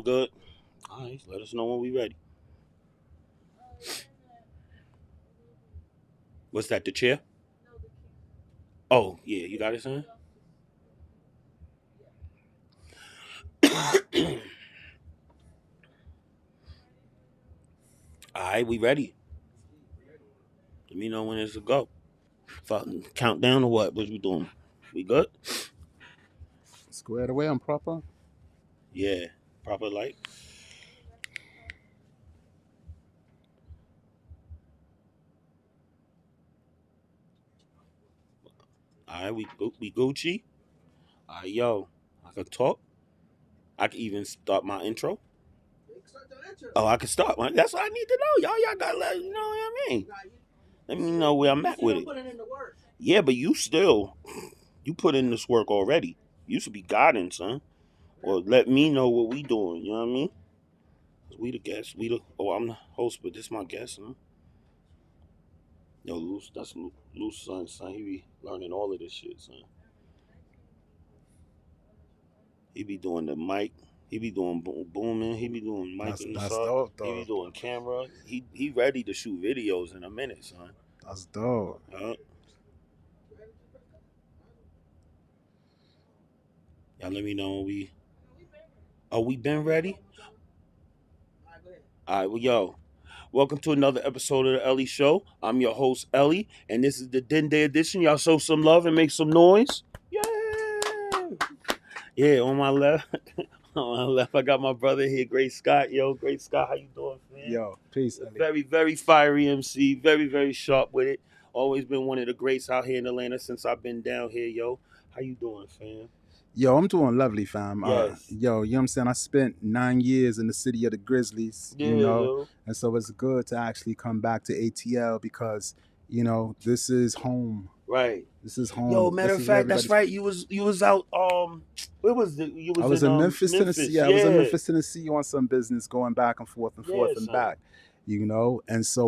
Good. All right, let us know when we ready. What's that? The chair? Oh yeah, you got it, son. All right, we ready. Let me know when it's a go. Fucking countdown or what? What we doing? We good? Squared away, I'm proper. Yeah. Proper light. All right, we Gucci. All right, yo, I can talk. I can even start my intro. Oh, I can start. That's what I need to know. Y'all gotta let you know what I mean. Let me know where I'm at with it. Yeah, but you put in this work already. You should be guiding, son. Or let me know what we doing. You know what I mean? 'Cause we the guest. I'm the host, but this my guest, huh? Yo, Loose son. He be learning all of this shit, son. He be doing the mic. He be doing booming. He be doing mic That's in the that's side. dope He be though. doing camera. He ready to shoot videos in a minute, son. That's dope. Uh, y'all let me know when we. Oh, we been ready? All right, well, yo, welcome to another episode of the Ellie Show. I'm your host, Ellie, and this is the Den Day edition. Y'all show some love and make some noise. Yeah. Yeah, on my left, on my left, I got my brother here, Great Scott. Yo, Great Scott, how you doing, man? Yo, peace, Ellie. Very, very fiery MC, very, very sharp with it. Always been one of the greats out here in Atlanta since I've been down here, yo. How you doing, fam? Yo, I'm doing lovely, fam. Yes. You know what I'm saying? I spent 9 years in the city of the Grizzlies, Yeah, yo. and so it's good to actually come back to ATL because, this is home. Right. This is Yo, home. matter This of is where fact, that's everybody's. right. You was out where was it? You I was was in in Memphis, Memphis. Tennessee. I was in Yeah. Memphis, Tennessee on some business going back and forth and Yeah, forth and son. back. And so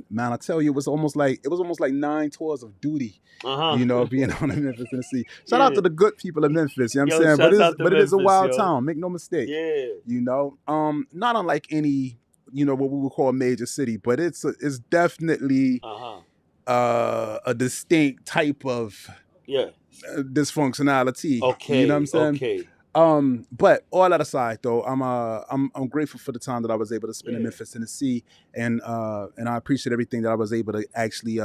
man, I tell you, it was almost like 9 tours of duty, Uh-huh. being on in Memphis, Tennessee. Shout out Yeah. to the good people of Memphis, you know what I'm Yo, saying? But shouts it's out to but it is a Memphis, wild yo. town, make no mistake. Yeah. Not unlike any, what we would call a major city, but it's definitely Uh-huh. a distinct type of Yeah. dysfunctionality. You know what I'm Okay, saying? okay. But all that aside, though, I'm grateful for the time that I was able to spend in Yeah. Memphis, Tennessee, and I appreciate everything that I was able to actually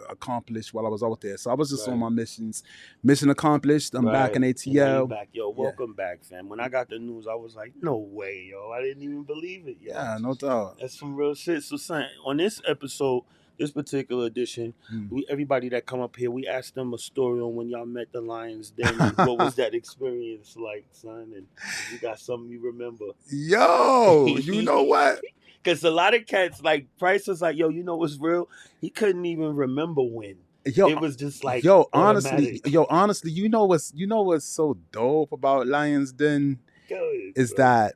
accomplish while I was out there. So I was just on Right. my missions. Mission accomplished. I'm back in Right. And now you ATL. back. Yo, Yeah, welcome back, fam. When I got the news, I was like, no way, yo. I didn't even believe it, yo. yeah, no doubt. That's some real shit. So, son, on this episode, this particular edition, Mm. everybody that come up here, we asked them a story on when y'all met the Lions Den and what was that experience like, son? And if you got something you remember. Yo, you know what? Because a lot of cats, like, Price was like, yo, you know what's real? He couldn't even remember when. Yo, It was just like honestly, automatic. you know what's so dope about Lions Den Go ahead, is bro. that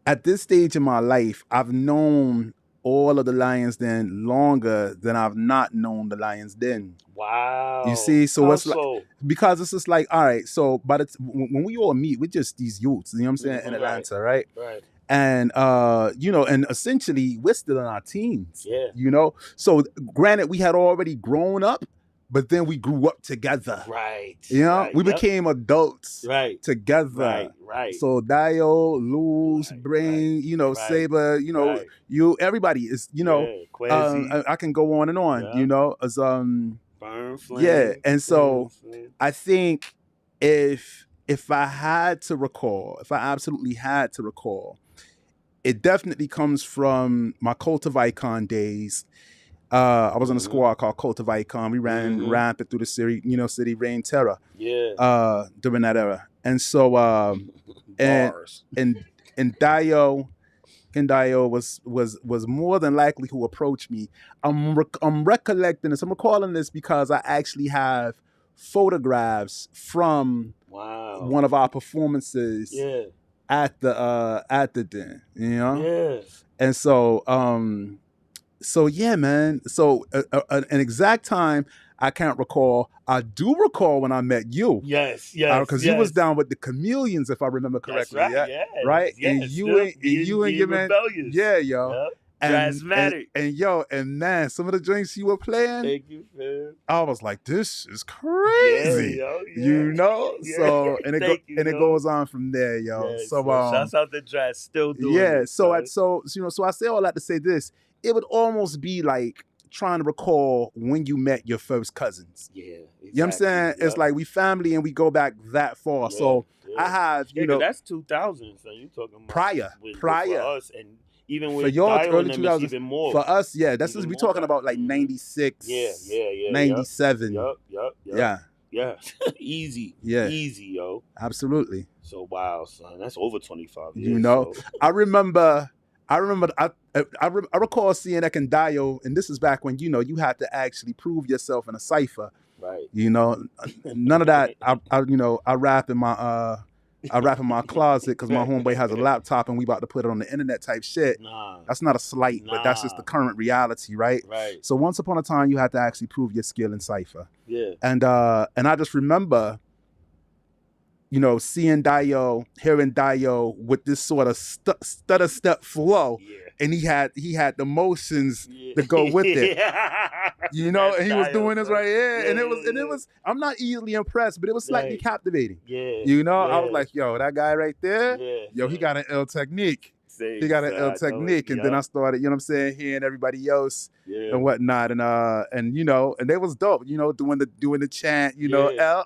at this stage in my life, I've known all of the Lions Den longer than I've not known the Lions Den. You Wow. see, so How what's like so? because it's just like, all right, so but it's when we all meet, we're just these youths, you know what I'm saying, in Right, Atlanta, right? right. And and essentially we're still in our teens, Yeah. So granted, we had already grown up, but then we grew up together. Right, right. We Yep. became adults Right, together. right, right, So Dio, Luz, right, right, Brain, right, Saber, right. everybody is, Yeah, Quasi. I can go on and on, Yeah. as Burn yeah. Flame. And You know what I'm so saying? I think if I had to recall, if I absolutely had to recall, it definitely comes from my Cult of Icon days. I was in a Mm-hmm. squad called Cult of Icon. We ran Mm-hmm. rampant through the city, city, reign terror Yeah. during that era. And so and Bars. and and Dio was more than likely who approached me. I'm recollecting this. I'm recalling this because I actually have photographs from Wow. one of our performances Yeah. at the den, Yeah. and so So yeah, man. So an exact time I can't recall. I do recall when I met you. Yes, Because you was yes. down with the Chameleons, if I remember That's correctly. right. Yeah, Yes, right. And yes. you Still and your being man, rebellious. yeah, yo. Yep. And Drasmatic. yo, and man, some of the drinks you were playing, Thank you, fam. I was like, this is Yeah, crazy. yo. Yeah. You know? Yeah. So and Thank you, it yo. goes on from there, yo. Yes, So yo. Shouts out to Dras. Still doing yeah, it. so son. you know, so I say all that to say this. It would almost be like trying to recall when you met your first cousins. Yeah. Exactly. You know what I'm saying? It's like we family and we go back that far. Yeah, So yeah. I have, you Yeah, 'cause know, that's 2000s. So you talking about prior for us, and even for with y'all Dio early and them, it's 2000s. even more. For us, yeah, that's Even we more talking back. about like Mhm. 96, Yeah. 97. Yup. Yeah. Easy. Yeah. Easy, yo. Absolutely. So wow, son. That's over 25 years. You know, so. I recall seeing Ekandayo, and this is back when, you know, you had to actually prove yourself in a cipher. Right. You know, none of that. I rap in my closet because my homeboy has a laptop and we about to put it on the internet type shit. Nah. That's not a slight, but that's just the current reality, right? Right. So once upon a time, you had to actually prove your skill in cipher. Yeah. And I just remember, you know, hearing Dio with this sort of stutter step flow, and he had the motions to go with it. You know, That's and he was Dio, doing this son. right here, and it Yeah. was. I'm not easily impressed, but it was slightly Right. captivating. Yeah. You know, I was Yeah. like, yo, that guy right there, Yeah. yo, he got an ill technique. Same, He got an son. ill I know it. technique, and then I Yup. started, you know what I'm saying, hearing everybody else Yeah. and whatnot, and you know, and they was dope, you know, doing the chant, you know, Yeah.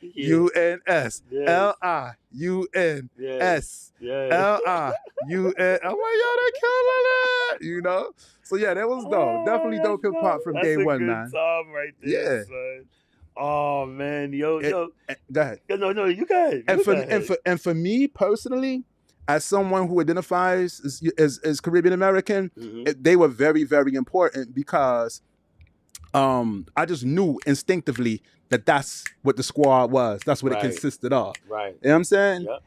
LIUNS, Yes. LIUNS, Yes. Yes. LIUN. I'm like, yo, they killing it, you know. So yeah, that was dope. Definitely that's dope hip hop from that's day a one, good man. time right there, Yeah. son. Oh man, yo. Go ahead. No, you got it. And for me personally, as someone who identifies as Caribbean American, they were very, very important because I just knew instinctively that that's what the squad was. That's what it consisted of. Right. You know what I'm saying? Yep.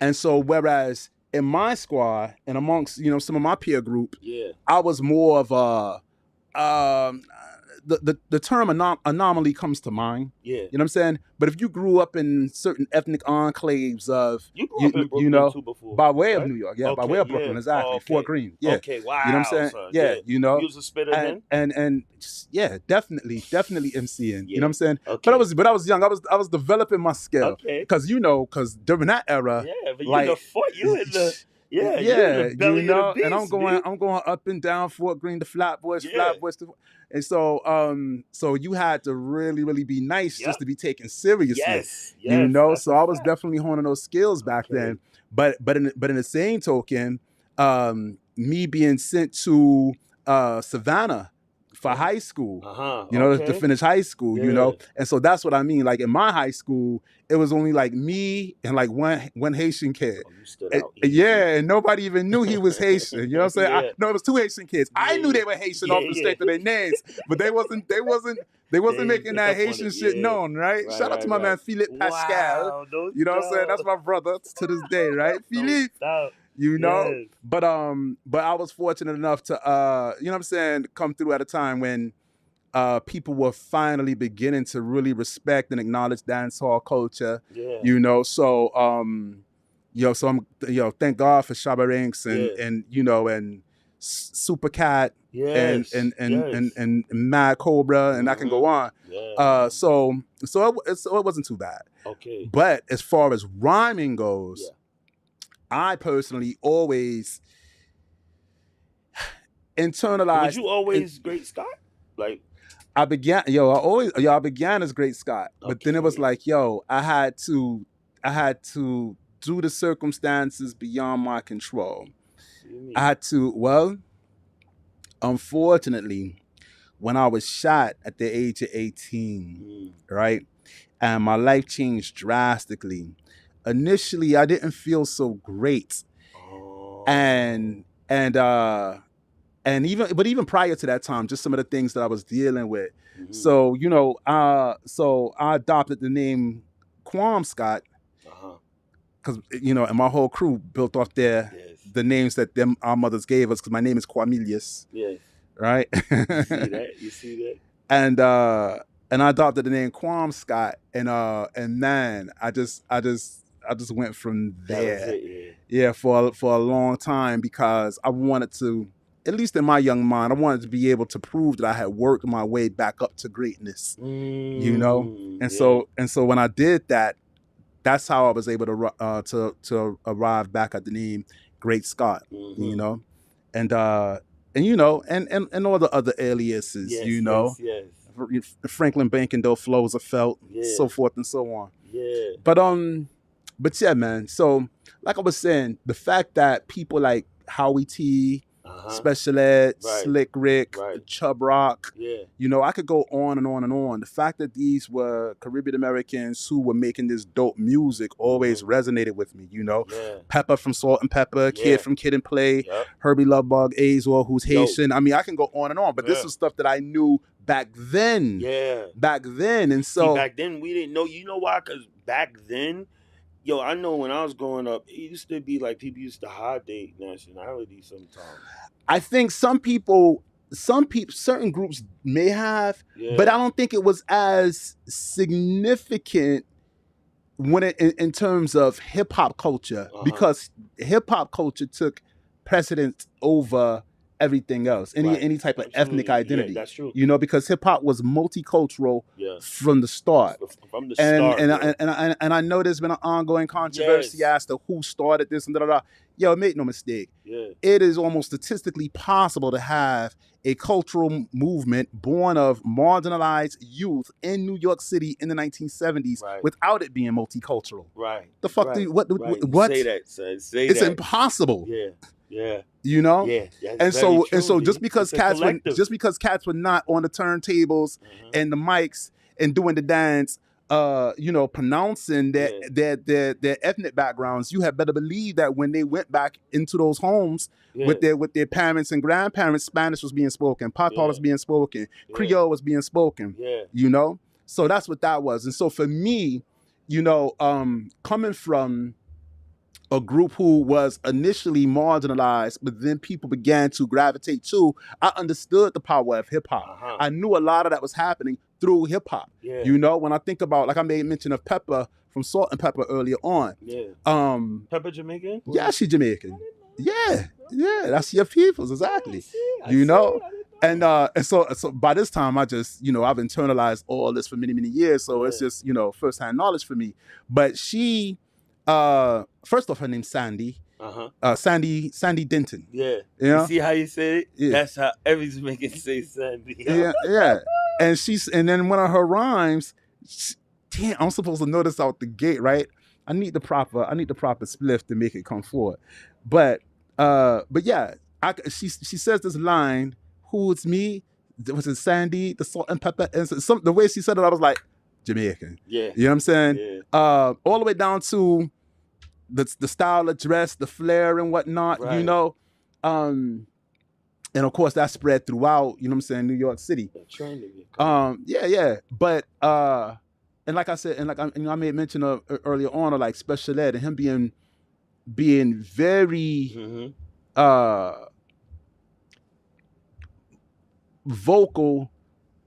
And so whereas in my squad and amongst, you know, some of my peer group, Yeah. I was more of a the term anomaly comes to mind. Yeah. You know what I'm saying? But if you grew up in certain ethnic enclaves of, You grew up in Brooklyn you know, too before, by way of right? New York, yeah, by Okay, way of Brooklyn, yeah. exactly, Oh, okay. Fort Greene, yeah. Okay, wow. You know what I'm saying? Son. Yeah, you know. You was a spitter then? And yeah, definitely MCing. Yeah. You know what I'm saying? Okay. But I was young. I was developing my skill. Okay. Because during that era, Yeah, but like, you in the yeah, you in the belly you know, of the beast, and dude. I'm going up and down Fort Greene to Flatbush, Yeah. and so you had to really, really be nice Yep. just to be taken seriously. Yes. You know, that's so a I was fact. definitely honing those skills back Okay. then. But in the same token, me being sent to Savannah for high school, you know, to finish high school, you know, and so that's what I mean. Like in my high school, it was only like me and like one Haitian kid. Oh, you stood out. Yeah, and nobody even knew he was Haitian. You know what I'm saying? Yeah. No, it was two Haitian kids. I Yeah, knew they were Haitian off the strength of their names, but they wasn't They making that pick up on Haitian it, shit yeah. known, right? Shout out to my man Philippe Pascal. Wow, no You know what I'm saying? That's my brother to this day, right? Philippe. doubt. You know? Yes. But I was fortunate enough to you know what I'm saying, come through at a time when people were finally beginning to really respect and acknowledge dancehall culture. Yeah. You know, so thank God for Shabba Ranks and you know, and Super Cat Yes. and Mad Cobra, and I can go on. Yeah. So it wasn't too bad. Okay. But as far as rhyming goes, I personally always internalized. Was you always Great Scott? Like I began as Great Scott, but then it was like, I had to due to circumstances beyond my control. I had to, unfortunately, when I was shot at the age of 18, right? And my life changed drastically. Initially, I didn't feel so great. And even prior to that time, just some of the things that I was dealing with. Mm-hmm. So, you know, so I adopted the name Quam Scott because and my whole crew built off the names that our mothers gave us. Because my name is Cornelius. Yes. Right. You see that? You see that? And I adopted the name Quam Scott, and man, I just went from there. That was it, yeah, for a long time, because I wanted to, at least in my young mind, I wanted to be able to prove that I had worked my way back up to greatness. And so when I did that, that's how I was able to arrive back at the name Great Scott. And and all the other aliases. Yes. Franklin Bankendoe Flows of Felt, so forth and so on. Yeah. But yeah, man. So like I was saying, the fact that people like Howie T, Special Ed, Slick Rick, Chub Rock, I could go on and on and on. The fact that these were Caribbean Americans who were making this dope music always resonated with me. Pepper from Salt and Pepper, Kid from Kid and Play, Herbie Lovebug, Azor, who's Haitian. I mean, I can go on and on, but this is stuff that I knew back then. And so back then we didn't know. You know why? Because back then, I know when I was growing up, it used to be like people used to hide their nationality sometimes. I think certain groups may have, but I don't think it was as significant when in terms of hip hop culture, because hip hop culture took precedence over everything else, any type of ethnic identity. That's true. Because hip hop was multicultural from the start. And I know there's been an ongoing controversy as to who started this and da. Make no mistake. It is almost statistically possible to have a cultural movement born of marginalized youth in New York City in the 1970s without it being multicultural. The fuck do you, what? Say that, son. It's impossible. Yeah. And so just because cats were not on the turntables and the mics and doing the dance, pronouncing their ethnic backgrounds, you had better believe that when they went back into those homes with their parents and grandparents, Spanish was being spoken, Patois was being spoken, Creole was being spoken. So that's what that was. And so for me, coming from a group who was initially marginalized, but then people began to gravitate to, I understood the power of hip hop. I knew a lot of that was happening through hip hop. When I think about, like I made mention of Pepper from Salt and Pepper earlier on. Pepper Jamaican? Yeah, she's Jamaican. Yeah, that's your peoples, exactly. And so by this time I just, I've internalized all this for many, many years. So it's just, firsthand knowledge for me. But she, first off, her name's Sandy. Sandy Denton. You see how you say it? That's how every Jamaican say Sandy. And then one of her rhymes, damn, I'm supposed to know this out the gate, right? I need the proper spliff to make it come forward. But yeah, she says this line, "Who it's me?" Was it Sandy, the Salt and Pepper? And the way she said it, I was like, Jamaican. You know what I'm saying? All the way down to the style of dress, the flair and whatnot, and of course that spread throughout, New York City. But and like I said, and like I made mention of earlier on, of like Special Ed and him being very vocal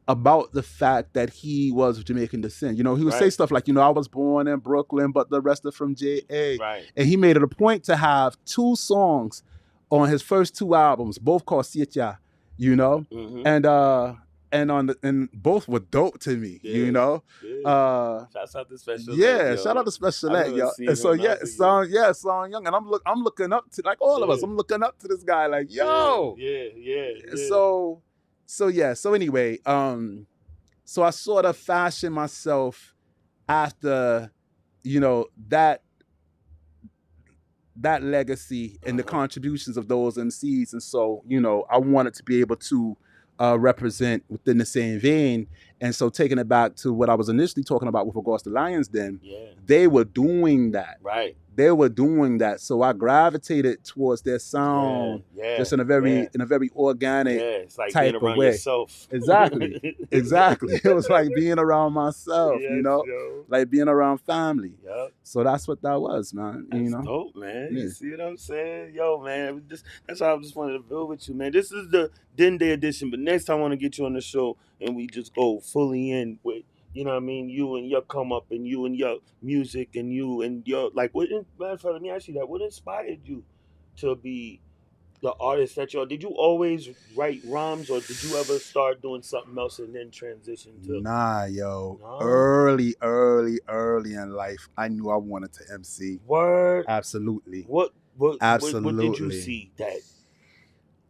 about the fact that he was of Jamaican descent. He would say stuff like, I was born in Brooklyn, but the rest are from J.A. And he made it a point to have 2 songs on his first 2 albums, both called Sietya, and both were dope to me, Shouts out to Special Ed. Shout out to Special Ed, yo. And so Song Young, and I'm looking up to, like all of us, I'm looking up to this guy, like, yo. So anyway, so I sort of fashioned myself after, that legacy and the contributions of those MCs. And so, I wanted to be able to represent within the same vein. And so taking it back to what I was initially talking about with regards to Lions Den, they were doing that. they were doing that, so I gravitated towards their sound, Yeah, just in a yeah. very organic It's like being type of around way. yourself. Exactly. It was like being around myself, Yes, yo. like being around family. Yep. So that's what that was, man. That's dope, man. Yeah. You see what I'm saying? Yo, man, that's why I just wanted to build with you, man. This is the Den Day edition, but next time I want to get you on the show and we just go fully in with, you know what I mean, you and your come up and you and your music and you and your, like, matter of fact, let me ask you that. What inspired you to be the artist that you're? Did you always write rhymes or did you ever start doing something else and then transition to? Nah, yo. No? Early in life, I knew I wanted to MC. Word. Absolutely. What did you Absolutely. see that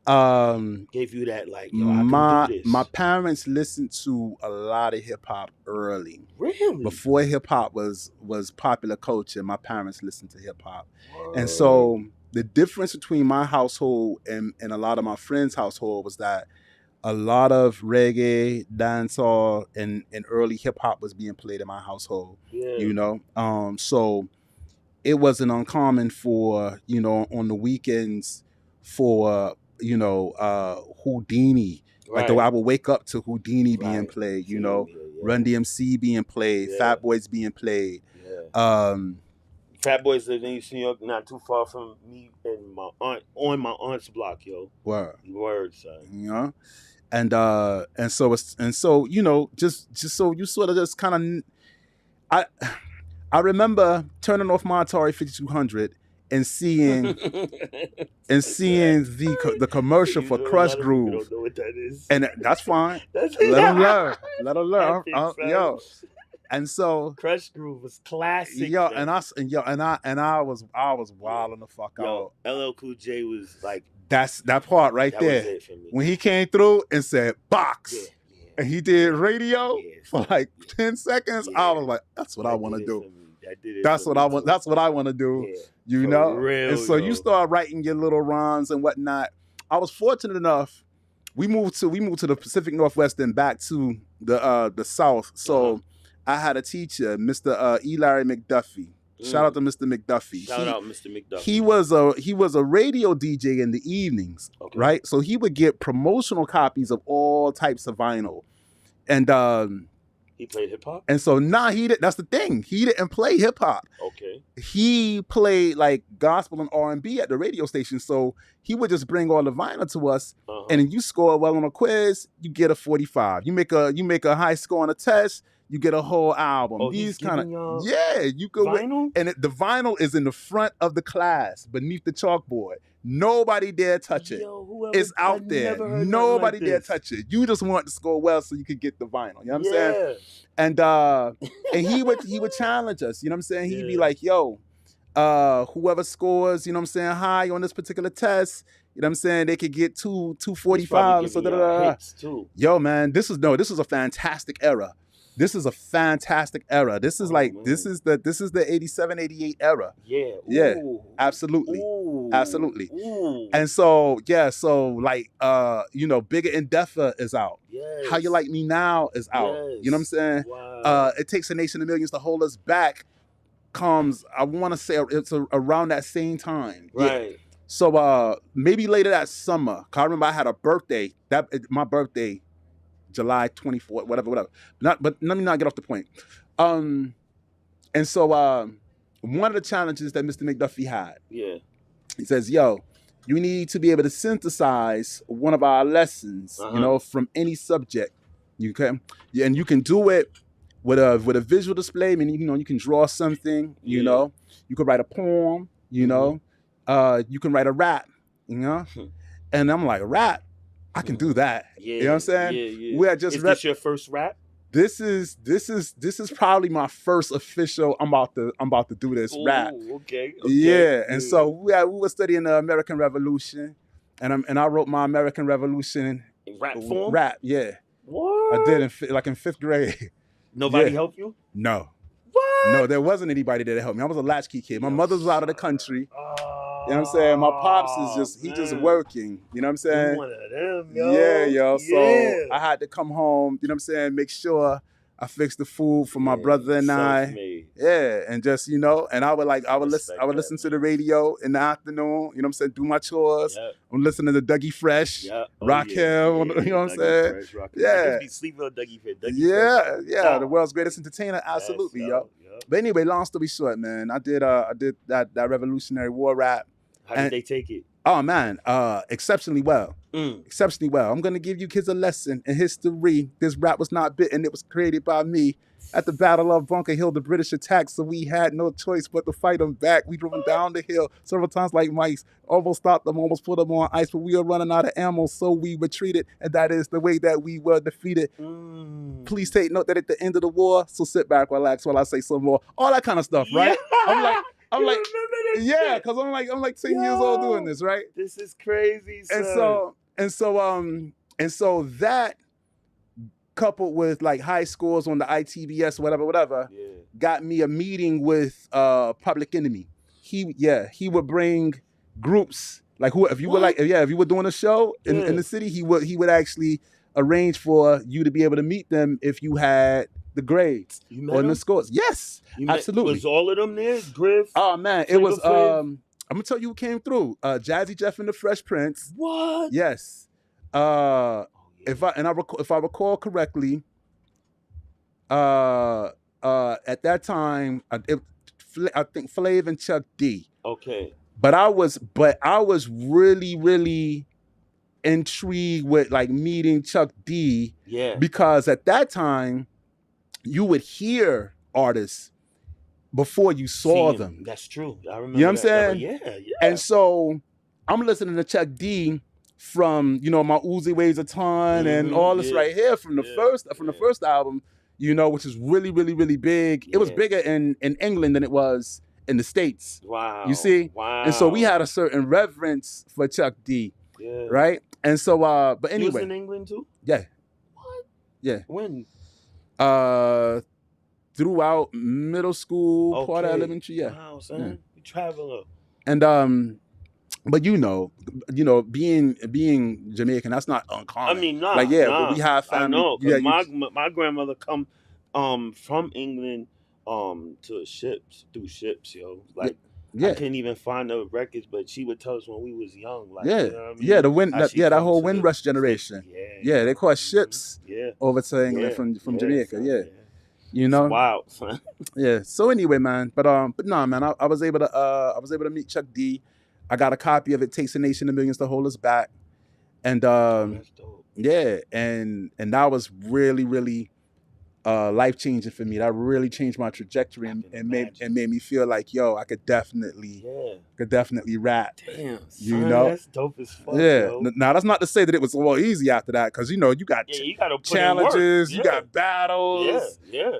Um, gave you that, like, yo, I can do this? my parents listened to a lot of hip hop early. Really? Before hip hop was popular culture, my parents listened to hip hop. And so the difference between my household and a lot of my friends' household was that a lot of reggae, dancehall, and early hip hop was being played in my household. Yeah. You know, so it wasn't uncommon for, you know, on the weekends for, you know, Houdini. Like I would wake up to Houdini being played, you know, Run DMC being played, Fat Boys being played. Yeah. Fat Boys live in East New York, not too far from me and my aunt, on my aunt's block, yo. Word, son. You know, and so you know, just so you sort of just kind of, I remember turning off my Atari 5200 and seeing the commercial for Crush Groove. Don't know what that is. And that's fine. Let them learn. Yo. And so Crush Groove was classic. Yo, and I was wilding the fuck out. LL Cool J was like, that's that part right there. Was it for me. When he came through and said box. Yeah. And he did radio for like 10 seconds. I was like, that's what I want to do. That's what I want. That's what I want to do. Yeah, you know. Real, and so you start writing your little rhymes and whatnot. I was fortunate enough. We moved to the Pacific Northwest and back to the South. So I had a teacher, Mr. E. Larry McDuffie. Shout out to Mr. McDuffie. Shout out Mr. McDuffie. He was a radio DJ in the evenings, right? So he would get promotional copies of all types of vinyl, and he played hip hop. And so he did. That's the thing. He didn't play hip hop. Okay. He played like gospel and R&B at the radio station. So he would just bring all the vinyl to us, and then you score well on a quiz, you get a 45. You make a high score on a test, you get a whole album. These kind of you go vinyl? And the vinyl is in the front of the class beneath the chalkboard. Nobody dare touch it. It's out there. Nobody dare touch it. You just want to score well so you could get the vinyl. You know what I'm saying? And he would challenge us. You know what I'm saying? He'd be like, yo, whoever scores, you know what I'm saying, high on this particular test, you know what I'm saying, they could get 245. So yo, man, this is a fantastic era. This is a fantastic era. This is this is the 87, 88 era. Yeah. Yeah. Absolutely. Ooh. Absolutely. Ooh. And so, like, you know, Bigger and Deffer is out. Yes. How You Like Me Now is out. Yes. You know what I'm saying? Wow. It Takes a Nation of Millions to Hold Us Back comes, I want to say it's around that same time. Right. Yeah. So maybe later that summer. 'Cause I remember I had a birthday. My birthday, July 24th, whatever. But let me not get off the point. And so one of the challenges that Mr. McDuffie had, he says, yo, you need to be able to synthesize one of our lessons, you know, from any subject. You can, and you can do it with a visual display. I mean, you know, you can draw something, you know, you could write a poem, you know, you can write a rap, you know, and I'm like, rap? I can do that. Yeah, you know what I'm saying? Yeah. Is this your first rap? This is probably my first official. I'm about to do this rap. Okay. Yeah, and so we were studying the American Revolution, and I wrote my American Revolution in rap form. Rap, yeah. What? I did in 5th grade. Nobody helped you? No. What? No, there wasn't anybody there to help me. I was a latchkey kid. My mother was out of the country. You know what I'm saying? My pops is just working. You know what I'm saying? One of them, yo. Yeah, yo. So I had to come home, you know what I'm saying, make sure I fixed the food for my brother and I. Self-made. Yeah, and just and I would Respect listen that, to the man. radio in the afternoon. You know what I'm saying? Do my chores. Yeah. I'm listening to Dougie Fresh, Yeah. Rakim. You know what I'm Dougie saying? Fresh, Rakim. I Yeah, just be sleeping on Dougie Fresh. Dougie Fresh. yeah. The world's greatest entertainer. Absolutely, Yes, yo. But anyway, long story short, man, I did that Revolutionary War rap. How did they take it? Oh man, exceptionally well. Mm. Exceptionally well. I'm gonna give you kids a lesson in history. This rap was not bitten. It was created by me. At the Battle of Bunker Hill, the British attacked, so we had no choice but to fight them back. We drove them down the hill several times like mice. Almost stopped them, almost put them on ice, but we were running out of ammo, so we retreated, and that is the way that we were defeated. Please take note that at the end of the war, so sit back, relax while I say some more. All that kind of stuff, right? Yeah. I'm like, yeah, because I'm like 10 years old doing this, right? This is crazy, son. And so that coupled with like high scores on the ITBS, whatever, got me a meeting with Public Enemy. He would bring groups like if you were doing a show in the city, he would actually arrange for you to be able to meet them if you had the grades or the scores. Yes, absolutely. Was all of them there? Griff? Oh man, it was. I'm gonna tell you who came through. Jazzy Jeff and the Fresh Prince. What? Yes. If I recall correctly, at that time, I think Flav and Chuck D. Okay. But I was really, really intrigued with like meeting Chuck D. Yeah. Because at that time, you would hear artists before you saw them. That's true. I remember. You know what I'm saying? Yeah. And so I'm listening to Chuck D from my Uzi Weighs a Ton and all this right here from the first album, which is really, really, really big. It was bigger in England than it was in the States. Wow. You see? Wow. And so we had a certain reverence for Chuck D. Yeah. Right? And so but anyway. You was in England too? Yeah. What? Yeah. When? Throughout middle school, part of elementary, yeah. Wow, son. You travel. And but being Jamaican, that's not uncommon. I mean, but we have family. I know, my grandmother come from England through ships, yo. Like I couldn't even find the records, but she would tell us when we was young. Like, you know what I mean? The wind, that whole Windrush generation. Yeah, they caught ships over to England from Jamaica. It's wild, son. Yeah. So anyway, man, but no, man, I was able to meet Chuck D. I got a copy of It Takes a Nation of Millions to Hold Us Back, and that's dope. Yeah, and that was really, really life changing for me. That really changed my trajectory and made me feel like, yo, I could definitely rap. Damn, son, that's dope as fuck. Yeah. Yo. Now that's not to say that it was all easy after that, because you got challenges, you got battles. Yeah.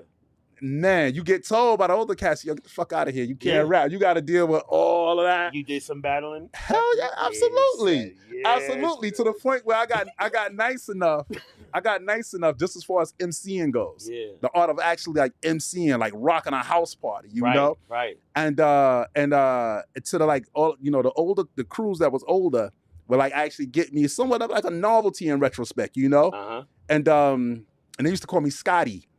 Man, you get told by the older cats, yo, get the fuck out of here. You can't rap. You got to deal with all of that. You did some battling? Hell yeah, absolutely. Absolutely. To the point where I got nice enough. I got nice enough just as far as MCing goes. Yeah. The art of actually like MCing, like rocking a house party, you know? Right. And to the like all the crews that was older would like actually get me somewhat of like a novelty in retrospect, you know? Uh-huh. And they used to call me Scotty.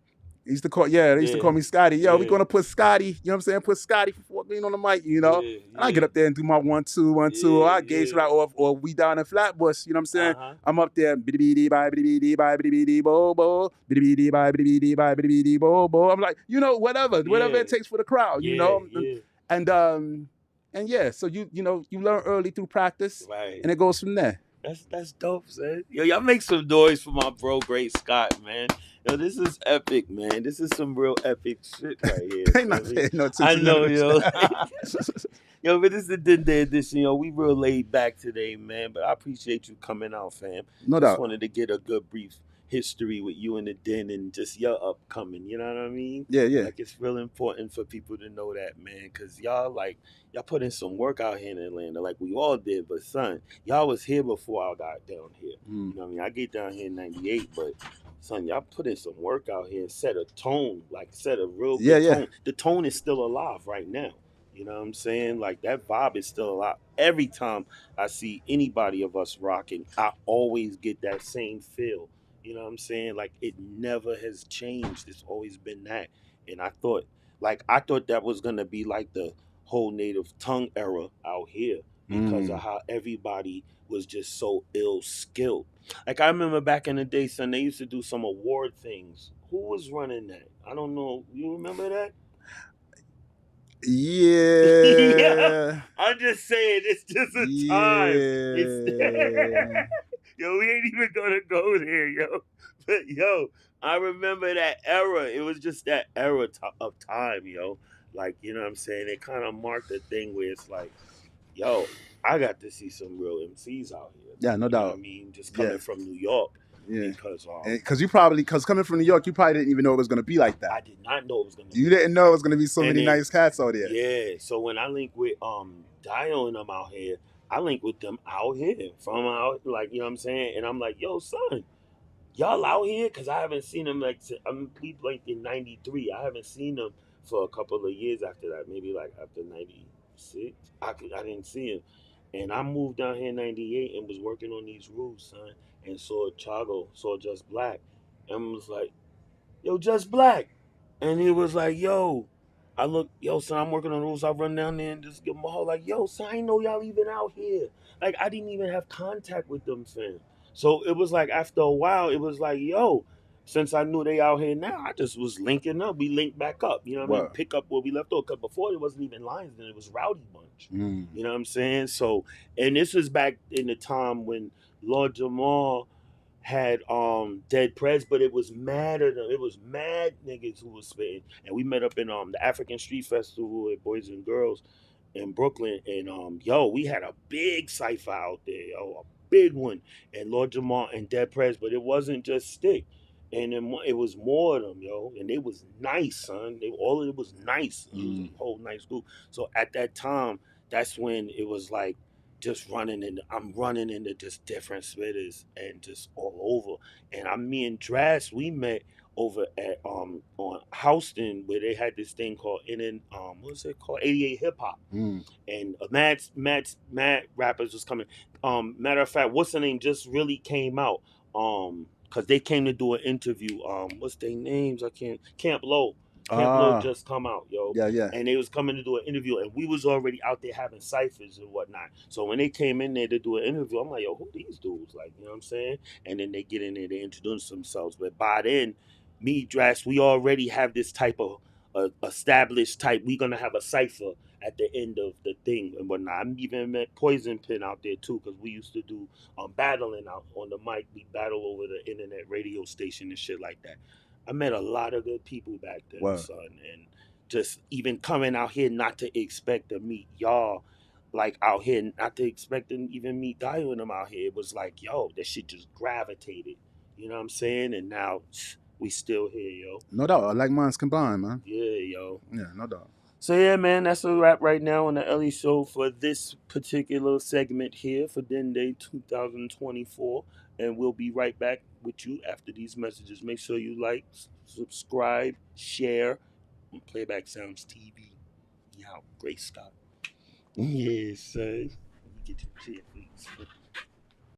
They used to call me Scotty. Yo, we're gonna put Scotty, you know what I'm saying? Put Scotty for being on the mic, you know? And I get up there and do my 1 2 1 2, or I gauge right off, or we down in Flatbush, you know what I'm saying? I'm up there, bidi bidi bidi bo bo, bidi bidi bidi bo bo. I'm like, whatever it takes for the crowd, you know? And yeah, so you learn early through practice, right? And it goes from there. That's dope, son. Yo, y'all make some noise for my bro, Great Scott, man. Yo, this is epic, man. This is some real epic shit right here. I know, yo. Yo, but this is the Dende edition, yo. We real laid back today, man. But I appreciate you coming out, fam. No doubt. Just wanted to get a good brief history with you and the Den and just your upcoming, you know what I mean? Yeah. Like, it's real important for people to know that, man, because y'all put in some work out here in Atlanta, like we all did, but son, y'all was here before I got down here. You know what I mean? I get down here in 98, but son, y'all put in some work out here and set a tone, set a real good tone. The tone is still alive right now. You know what I'm saying? Like, that vibe is still alive. Every time I see anybody of us rocking, I always get that same feel. You know what I'm saying? Like it never has changed. It's always been that. And I thought that was gonna be like the whole native tongue era out here because of Mm. how everybody was just so ill skilled. Like I remember back in the day, son, they used to do some award things. Who was running that? I don't know. You remember that? Yeah, Yeah. I'm just saying, it's just a time. It's Yeah. yo, we ain't even gonna go there, yo. But yo, I remember that era. It was just that era of time, yo. Like you know what I'm saying? It kind of marked a thing where it's like, yo, I got to see some real MCs out here. Yeah, no You know what I doubt. mean? Just Yeah. coming from New York Yeah. because Because coming from New York, you probably didn't even know it was going to be like that. I did not know it was gonna You be didn't like know that. it was going to be so And many then nice cats out there. yeah, so when I link with Dio and them out here, I link with them out here from out like you know what I'm saying, and I'm like, yo, son, y'all out here because I haven't seen them we blinked in '93. I haven't seen them for a couple of years after that, maybe like after '96. I didn't see him, and I moved down here in '98 and was working on these roofs, son, and saw Just Black, and was like, yo, Just Black. And he was like, yo, I look, yo, son, I'm working on the rules. I run down there and just give them a whole like, yo, son, I ain't know y'all even out here. Like, I didn't even have contact with them, fam. So it was like, after a while, it was like, yo, since I knew they out here now, I just was linking up. We linked back up, you know what I mean? Wow. Pick up where we left off. Because before it wasn't even Lions, then it was Rowdy Bunch. Mm. You know what I'm saying? So, and this was back in the time when Lord Jamal had Dead Prez, but it was madder than it was mad niggas who was spitting. And we met up in the African Street Festival at Boys and Girls in Brooklyn, and yo, we had a big cipher out there, yo, a big one, and Lord Jamar and Dead Prez, but it wasn't just Stick. And then it was more of them, yo, and they was nice, son. All of it was nice. It was a whole nice group. So at that time, that's when it was like just I'm running into just different spitters and just all over. And me and Dras, we met over at on Houston where they had this thing called what's it called? 88 Hip Hop. Mm. And mad rappers was coming. Matter of fact, what's the name just really came out. Cause they came to do an interview. What's their names? I can't Camp Low. Camp Low Ah. just come out, yo. Yeah, yeah. And they was coming to do an interview, and we was already out there having ciphers and whatnot. So when they came in there to do an interview, I'm like, yo, who these dudes? Like, you know what I'm saying? And then they get in there, they introduce themselves. But by then, me, Drax, we already have this type of established type. We're gonna have a cipher at the end of the thing and whatnot. I'm even met Poison Pin out there too, because we used to do battling out on the mic. We battle over the internet radio station and shit like that. I met a lot of good people back then, Wow. son, and just even coming out here not to expect to meet y'all, like out here, not to expect to even meet Dio and them out here. It was like, yo, that shit just gravitated. You know what I'm saying? And now we still here, yo. No doubt. I like mine's combined, man. Yeah, yo. Yeah, no doubt. So yeah, man, that's a wrap right now on the Ellie Show for this particular segment here for Dende 2024, and we'll be right back with you after these messages. Make sure you like, subscribe, share on Playback Sounds TV. Yeah, Grace Scott. Yes, sir. Get your chair, please.